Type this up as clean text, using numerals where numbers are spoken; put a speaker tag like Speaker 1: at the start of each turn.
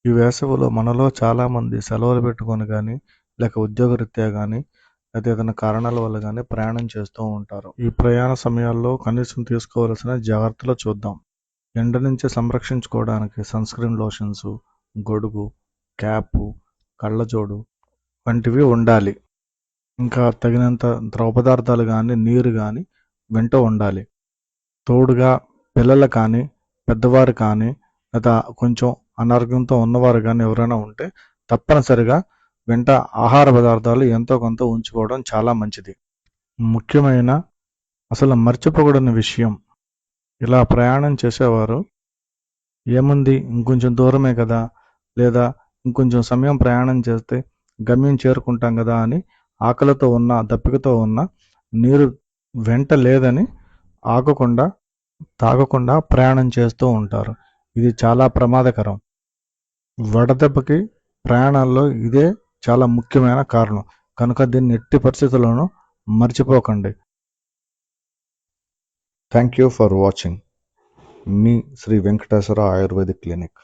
Speaker 1: ఈ వేసవిలో మనలో చాలామంది సెలవులు పెట్టుకొని కానీ, లేక ఉద్యోగరీత్యా కానీ, లేదా ఏదైనా కారణాల వల్ల కానీ ప్రయాణం చేస్తూ ఉంటారు. ఈ ప్రయాణ సమయాల్లో కనీసం తీసుకోవాల్సిన జాగ్రత్తలు చూద్దాం. ఎండ నుంచి సంరక్షించుకోవడానికి సన్‌స్క్రీన్ లోషన్స్, గొడుగు, క్యాపు, కళ్ళజోడు వంటివి ఉండాలి. ఇంకా తగినంత ద్రవ పదార్థాలు కానీ, నీరు కానీ వెంట ఉండాలి. తోడుగా పిల్లలు కానీ, పెద్దవారు కానీ, లేదా కొంచెం అనారోగ్యంతో ఉన్నవారు కానీ ఎవరైనా ఉంటే తప్పనిసరిగా వెంట ఆహార పదార్థాలు ఎంతో కొంత ఉంచుకోవడం చాలా మంచిది. ముఖ్యమైన అసలు మర్చిపోకూడని విషయం, ఇలా ప్రయాణం చేసేవారు ఏముంది ఇంకొంచెం దూరమే కదా, లేదా ఇంకొంచెం సమయం ప్రయాణం చేస్తే గమ్యం చేరుకుంటాం కదా అని ఆకలితో ఉన్న, దప్పికతో ఉన్న, నీరు వెంట లేదని ఆగకుండా తాగకుండా ప్రయాణం చేస్తూ ఉంటారు. ఇది చాలా ప్రమాదకరం. వడదెబ్బకి ప్రయాణాల్లో ఇదే చాలా ముఖ్యమైన కారణం. కనుక దీన్ని ఎట్టి పరిస్థితుల్లోనూ మర్చిపోకండి. Thank you for watching. మీ శ్రీ వెంకటేశ్వర ఆయుర్వేదిక్ క్లినిక్.